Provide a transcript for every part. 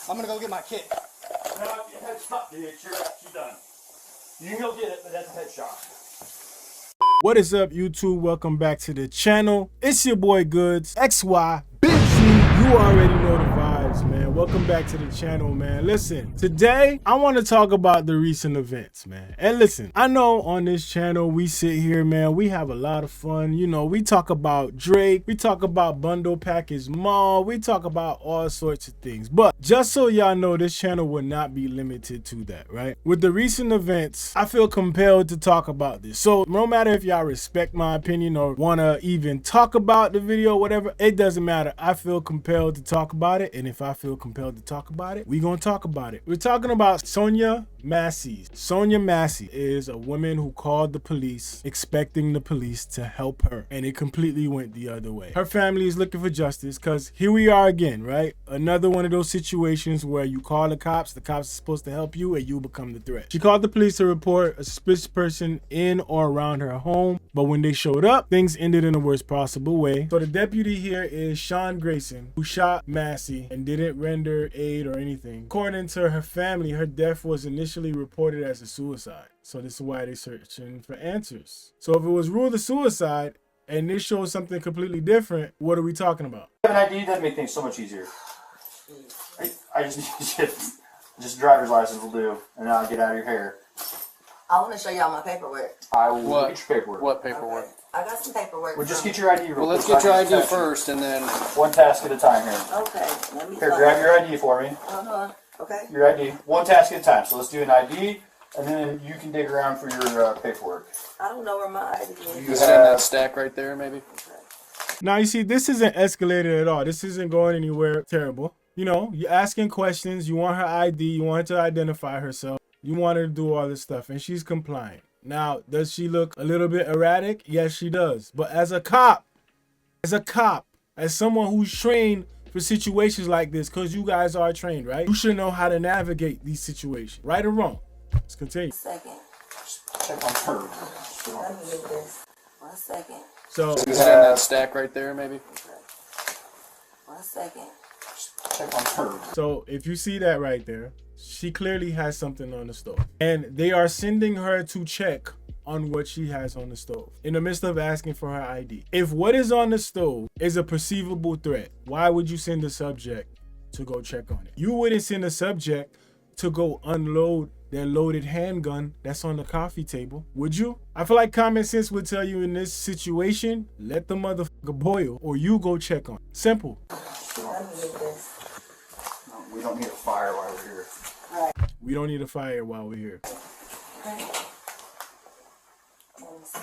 I'm gonna go get my kit. No, headshot, dude. She's done. You can go get it, but that's a headshot. What is up, YouTube? Welcome back to the channel. It's your boy Goods, XY, Big Z. You already know the vibes, man. Welcome back to the channel, man. Listen, today I want to talk about the recent events, man. And listen, I know on this channel we sit here, man, we have a lot of fun. You know, we talk about Drake, we talk about bundle package mall, we talk about all sorts of things. But just so y'all know, this channel will not be limited to that, right? With the recent events, I feel compelled to talk about this. So no matter if y'all respect my opinion or want to even talk about the video, whatever, it doesn't matter. I feel compelled to talk about it, and if I feel compelled to talk about it, we gonna talk about it. We're talking about Sonya Massey. Sonya Massey is a woman who called the police expecting the police to help her, and it completely went the other way. Her family is looking for justice because here we are again, right? Another one of those situations where you call the cops are supposed to help you, and you become the threat. She called the police to report a suspicious person in or around her home, but when they showed up, things ended in the worst possible way. So the deputy here is Grayson, who shot Massey and didn't render aid or anything. According to her family, her death was initially reported as a suicide. So this is why they're searching for answers. So if it was ruled a suicide and this shows something completely different, what are we talking about? If you have an ID, that'd make things so much easier. I just need just driver's license will do, and then I'll get out of your hair. I want to show y'all my paperwork. I will get your paperwork. What paperwork? Okay. I got some paperwork. Well, just get your ID real quick. Well, let's get your ID first, and then... One task at a time here. Okay, let me... Here, grab your ID for me. Okay. Your ID. One task at a time. So let's do an ID, and then you can dig around for your paperwork. I don't know where my ID is. Is it in that stack right there, maybe? Okay. Now, you see, this isn't escalated at all. This isn't going anywhere terrible. You know, you're asking questions. You want her ID. You want her to identify herself. You want her to do all this stuff, and she's complying. Now, does she look a little bit erratic? Yes, she does. But as a cop, as someone who's trained for situations like this, because you guys are trained, right? You should know how to navigate these situations, right or wrong. Let's continue. Second. Check on her. Let me get this. 1 second. So, Is it in that stack right there, maybe? Okay. 1 second. Check on her. So if you see that right there, she clearly has something on the stove. And they are sending her to check on what she has on the stove in the midst of asking for her ID. If what is on the stove is a perceivable threat, why would you send the subject to go check on it? You wouldn't send a subject to go unload their loaded handgun that's on the coffee table, would you? I feel like common sense would tell you in this situation, let the motherfucker boil or you go check on it. Simple. Let me get this. We don't need a fire while we're here. All right. We don't need a fire while we're here. Okay. Let me see.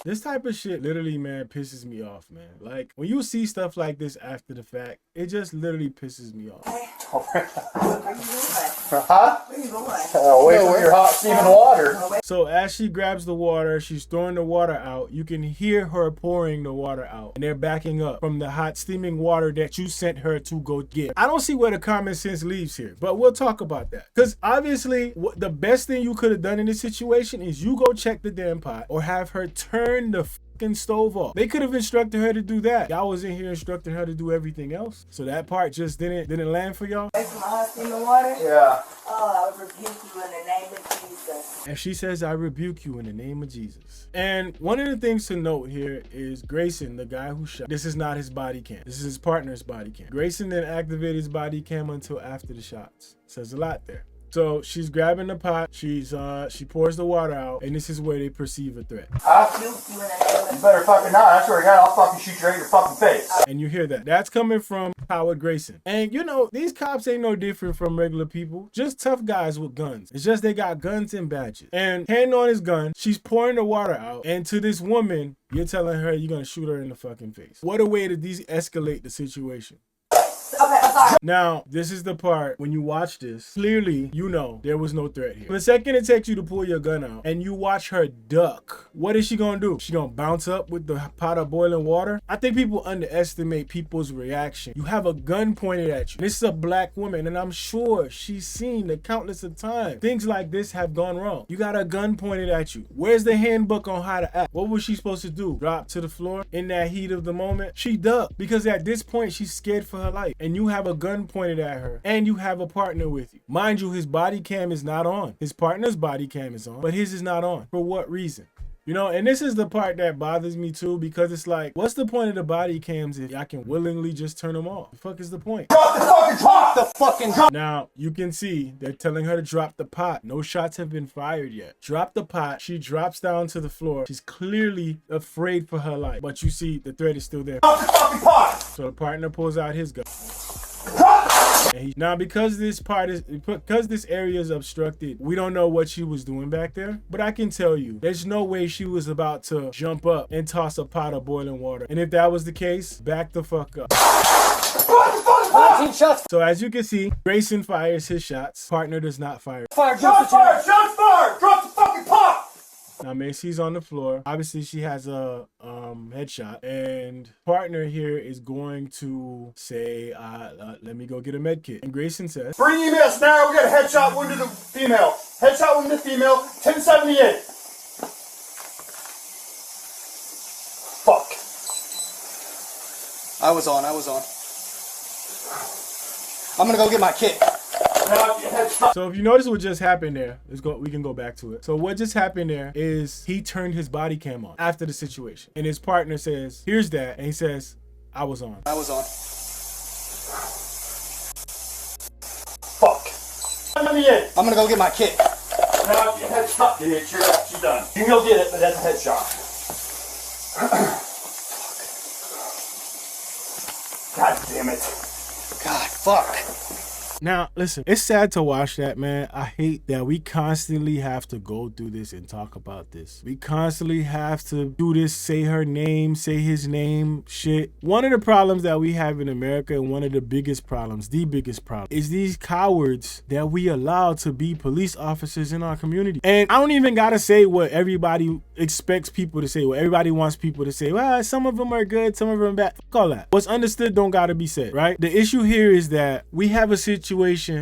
This type of shit literally, man, pisses me off, man. Like, when you see stuff like this after the fact, it just literally pisses me off. Okay. Where you going? Huh? Where you going? Away from your hot steaming water. So as she grabs the water, she's throwing the water out. You can hear her pouring the water out. And they're backing up from the hot steaming water that you sent her to go get. I don't see where the common sense leaves here, but we'll talk about that. Because obviously, the best thing you could have done in this situation is you go check the damn pot or have her turn the fucking stove off. They could have instructed her to do that. Y'all was in here instructing her to do everything else. So that part just didn't land for y'all. Away from my hot steaming water? Yeah. Oh, I rebuke you in the name of Jesus. And she says, I rebuke you in the name of Jesus. And one of the things to note here is Grayson, the guy who shot. This is not his body cam. This is his partner's body cam. Grayson didn't activate his body cam until after the shots. Says a lot there. So she's grabbing the pot, she pours the water out, and this is where they perceive a threat. You better fucking not. I swear to God, I'll fucking shoot you right in your fucking face. And you hear that. That's coming from Howard Grayson. And you know, these cops ain't no different from regular people. Just tough guys with guns. It's just they got guns and badges. And hand on his gun, she's pouring the water out. And to this woman, you're telling her you're gonna shoot her in the fucking face. What a way to de-escalate the situation. Okay, I'm sorry. Now, this is the part when you watch this, clearly, you know there was no threat here. The second it takes you to pull your gun out and you watch her duck, what is she gonna do? She gonna bounce up with the pot of boiling water? I think people underestimate people's reaction. You have a gun pointed at you. This is a black woman, and I'm sure she's seen the countless of times things like this have gone wrong. You got a gun pointed at you. Where's the handbook on how to act? What was she supposed to do? Drop to the floor in that heat of the moment? She ducked because at this point she's scared for her life. And you have have a gun pointed at her and you have a partner with you. Mind you, his body cam is not on. His partner's body cam is on, but his is not on. For what reason? You know, and this is the part that bothers me too, because it's like, what's the point of the body cams if I can willingly just turn them off? The fuck is the point? Drop the fucking Now, you can see they're telling her to drop the pot. No shots have been fired yet. Drop the pot. She drops down to the floor. She's clearly afraid for her life. But you see, the threat is still there. Drop the fucking pot! So the partner pulls out his gun. Now, because this area is obstructed, we don't know what she was doing back there. But I can tell you, there's no way she was about to jump up and toss a pot of boiling water. And if that was the case, back the fuck up. 19 shots. So as you can see, Grayson fires his shots. Partner does not fire. Fire. Shots fired! Shots fired! Drop the fucking pot! Now Macy's on the floor. Obviously she has a headshot, and partner here is going to say, let me go get a med kit. And Grayson says, Bring EMS now, we got a headshot wound to the female. Headshot wound to the female, 1078. Fuck. I was on. I'm gonna go get my kit. Now your headshot. so if you notice what just happened there, we can go back to it. So what just happened there is he turned his body cam on after the situation. And his partner says, here's that. And he says, I was on. Fuck. 78. I'm gonna go get my kit. Now your headshot. Get it, she's done. You can go get it, but that's a headshot. God damn it. God, fuck. Now, listen, it's sad to watch that, man. I hate that we constantly have to go through this and talk about this. We constantly have to do this, say her name, say his name, shit. One of the problems that we have in America, and one of the biggest problems, is these cowards that we allow to be police officers in our community. And I don't even gotta say what everybody expects people to say, what everybody wants people to say. Well, some of them are good, some of them are bad. Fuck all that. What's understood don't gotta be said, right? The issue here is that we have a situation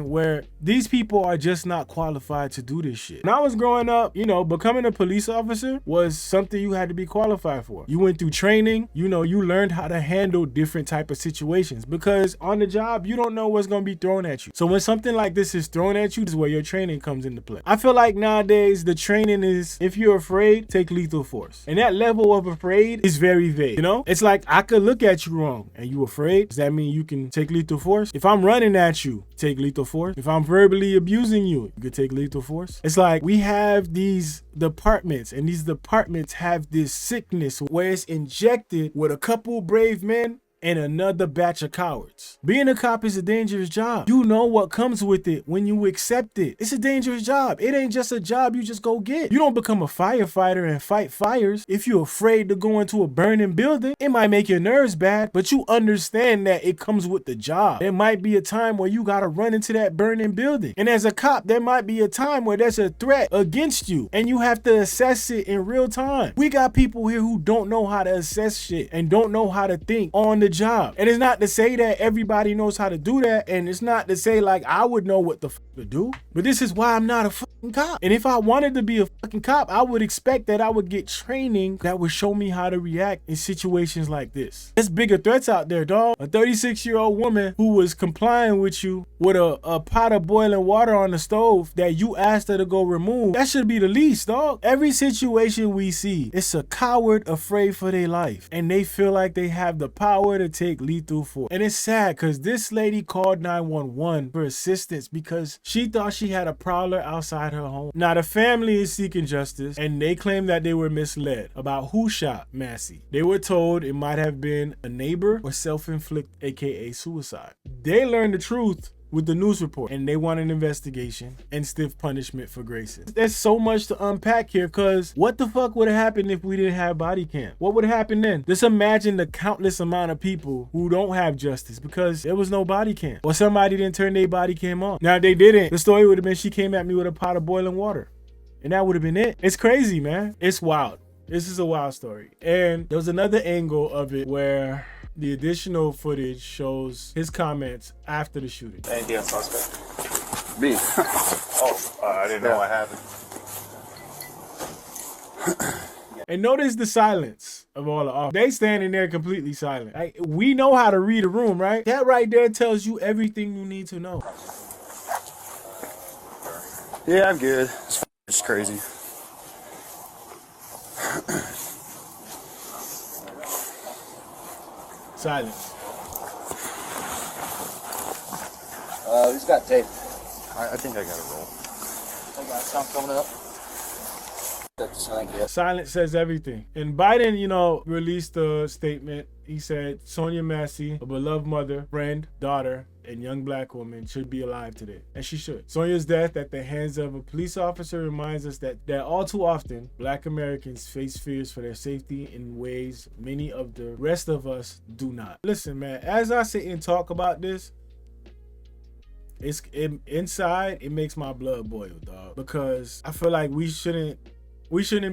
where these people are just not qualified to do this shit. When I was growing up, you know, becoming a police officer was something you had to be qualified for. You went through training, you know, you learned how to handle different type of situations, because on the job, you don't know what's going to be thrown at you. So when something like this is thrown at you, this is where your training comes into play. I feel like nowadays the training is, if you're afraid, take lethal force. And that level of afraid is very vague, you know? It's like, I could look at you wrong and you afraid. Does that mean you can take lethal force? If I'm running at you, take lethal force. If I'm verbally abusing you, you could take lethal force. It's like we have these departments, and these departments have this sickness where it's injected with a couple brave men and another batch of cowards. Being a cop is a dangerous job. You know what comes with it when you accept it. It's a dangerous job. It ain't just a job you just go get. You don't become a firefighter and fight fires if you're afraid to go into a burning building. It might make your nerves bad, but you understand that it comes with the job. There might be a time where you gotta run into that burning building. And as a cop, there might be a time where there's a threat against you and you have to assess it in real time. We got people here who don't know how to assess shit and don't know how to think on the job. And it's not to say that everybody knows how to do that, and it's not to say like I would know what the fuck to do, but this is why I'm not a fucking cop. And if I wanted to be a fucking cop, I would expect that I would get training that would show me how to react in situations like this. There's bigger threats out there, dog. A 36-year-old woman who was complying with you with a pot of boiling water on the stove that you asked her to go remove, that should be the least, dog. Every situation we see, it's a coward afraid for their life, and they feel like they have the power to take lethal force. And it's sad because this lady called 911 for assistance because she thought she had a prowler outside her home. Now the family is seeking justice, and they claim that they were misled about who shot Massey. They were told it might have been a neighbor or self-inflicted, aka suicide. They learned the truth with the news report, and they want an investigation and stiff punishment for Grayson. There's so much to unpack here, because what the fuck would have happened if we didn't have body cam? What would happen then? Just imagine the countless amount of people who don't have justice because there was no body cam, or somebody didn't turn their body cam on. Now, if they didn't, the story would have been she came at me with a pot of boiling water, and that would have been it. It's crazy, man. It's wild. This is a wild story. And there was another angle of it where the additional footage shows his comments after the shooting. Anything else suspect? Me. I didn't know what happened. And notice the silence. of all the officers. They standing there completely silent. Like, we know how to read a room, right? That right there tells you everything you need to know. Yeah, I'm good. It's crazy. Silence. Who's got tape? I think I got a roll. I got some coming up. Silence says everything. And Biden, you know, released a statement. He said Sonya Massey, a beloved mother, friend, daughter, and young black woman should be alive today. And she should. Sonya's death at the hands of a police officer reminds us that all too often, black Americans face fears for their safety in ways many of the rest of us do not. Listen, man, as I sit and talk about this, inside, it makes my blood boil, dog. Because I feel like we shouldn't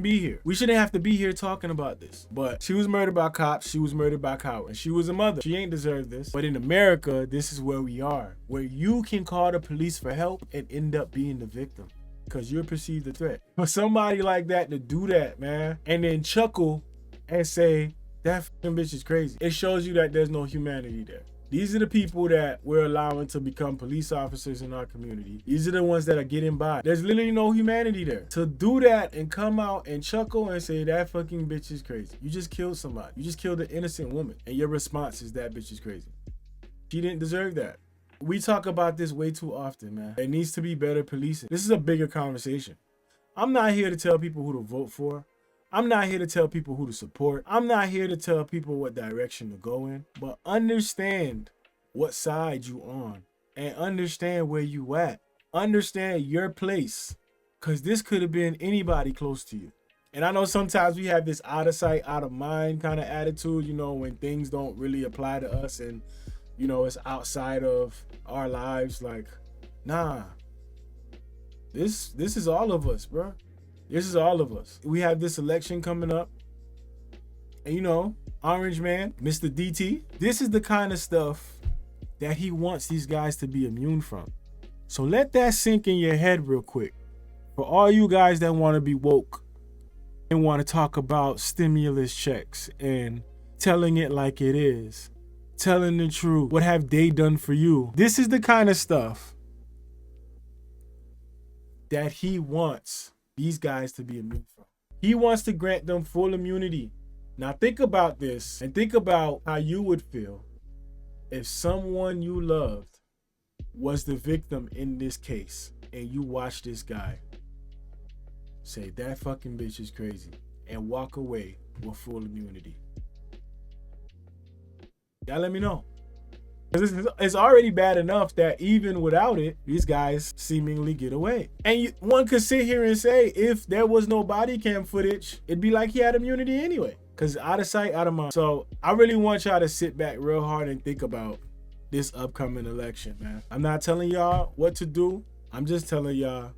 be here. We shouldn't have to be here talking about this. But she was murdered by cops. She was murdered by cowards. She was a mother. She ain't deserved this. But in America, this is where we are. Where you can call the police for help and end up being the victim. Because you're perceived a threat. For somebody like that to do that, man, and then chuckle and say, that fucking bitch is crazy. It shows you that there's no humanity there. These are the people that we're allowing to become police officers in our community. These are the ones that are getting by. There's literally no humanity there. To do that and come out and chuckle and say that fucking bitch is crazy. You just killed somebody. You just killed an innocent woman. And your response is that bitch is crazy. She didn't deserve that. We talk about this way too often, man. There needs to be better policing. This is a bigger conversation. I'm not here to tell people who to vote for. I'm not here to tell people who to support. I'm not here to tell people what direction to go in, but understand what side you on and understand where you at. Understand your place, because this could have been anybody close to you. And I know sometimes we have this out of sight, out of mind kind of attitude, you know, when things don't really apply to us and, you know, it's outside of our lives. Like, nah, this is all of us, bro. This is all of us. We have this election coming up. And you know, Orange Man, Mr. DT, this is the kind of stuff that he wants these guys to be immune from. So let that sink in your head real quick. For all you guys that want to be woke and want to talk about stimulus checks and telling it like it is, telling the truth, what have they done for you? This is the kind of stuff that he wants these guys to be immune from. He wants to grant them full immunity. Now think about this and think about how you would feel if someone you loved was the victim in this case and you watch this guy say that fucking bitch is crazy and walk away with full immunity. Y'all let me know. It's already bad enough that even without it, these guys seemingly get away. And one could sit here and say, if there was no body cam footage, it'd be like he had immunity anyway. Because out of sight, out of mind. So I really want y'all to sit back real hard and think about this upcoming election, man. I'm not telling y'all what to do. I'm just telling y'all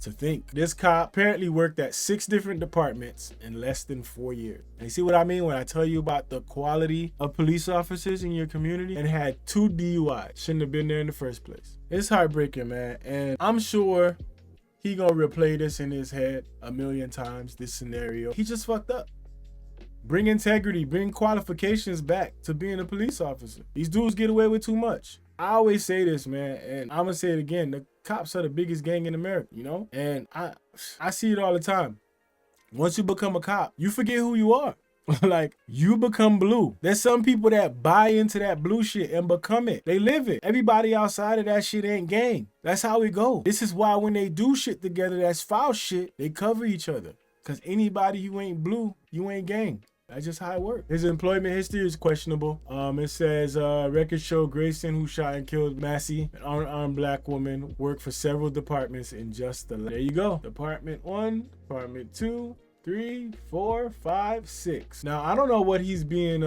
to think. This cop apparently worked at 6 different departments in less than 4 years. And you see what I mean when I tell you about the quality of police officers in your community, and had 2 DUIs. Shouldn't have been there in the first place. It's heartbreaking, man. And I'm sure he gonna replay this in his head a million times, this scenario. He just fucked up. Bring integrity, bring qualifications back to being a police officer. These dudes get away with too much. I always say this, man, and I'm gonna say it again. The cops are the biggest gang in America, you know? And I see it all the time. Once you become a cop, you forget who you are. Like, you become blue. There's some people that buy into that blue shit and become it. They live it. Everybody outside of that shit ain't gang. That's how it go. This is why when they do shit together that's foul shit, they cover each other. Because anybody who ain't blue, you ain't gang. That's just how it works. His employment history is questionable. It says records show Grayson, who shot and killed Massey, an unarmed black woman, worked for several departments in just the... There you go. Department 1, Department 2, 3, 4, 5, 6. Now, I don't know what he's being...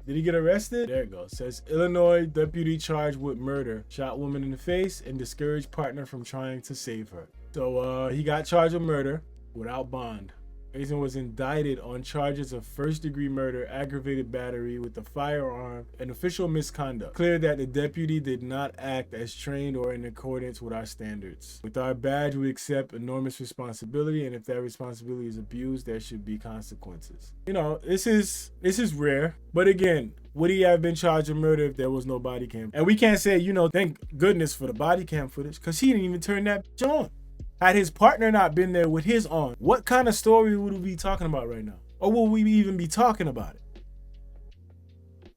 Did he get arrested? There it goes. It says Illinois deputy charged with murder. Shot woman in the face and discouraged partner from trying to save her. So he got charged with murder without bond. Grayson was indicted on charges of first-degree murder, aggravated battery with a firearm, and official misconduct. Clear that the deputy did not act as trained or in accordance with our standards. With our badge, we accept enormous responsibility, and if that responsibility is abused, there should be consequences. You know, this is rare, but again, would he have been charged with murder if there was no body cam? And we can't say, you know, thank goodness for the body cam footage, because he didn't even turn that bitch on. Had his partner not been there with his on, what kind of story would we be talking about right now? Or will we even be talking about it?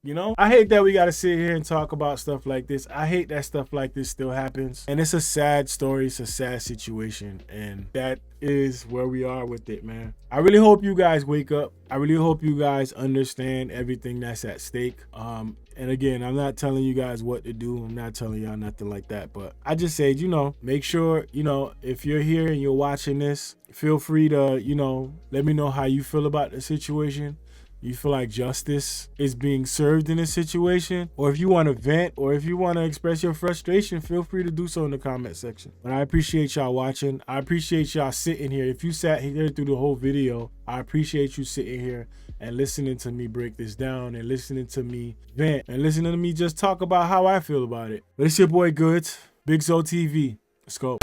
You know, I hate that we got to sit here and talk about stuff like this. I hate that stuff like this still happens. And it's a sad story. It's a sad situation. And that is where we are with it, man. I really hope you guys wake up. I really hope you guys understand everything that's at stake. And again, I'm not telling you guys what to do. I'm not telling y'all nothing like that. But I just said, you know, make sure, you know, if you're here and you're watching this, feel free to, you know, let me know how you feel about the situation. You feel like justice is being served in this situation, or if you want to vent, or if you want to express your frustration, feel free to do so in the comment section. But I appreciate y'all watching. I appreciate y'all sitting here. If you sat here through the whole video, I appreciate you sitting here and listening to me break this down, and listening to me vent, and listening to me just talk about how I feel about it. But it's your boy Goods, BigZoeTV. Let's go.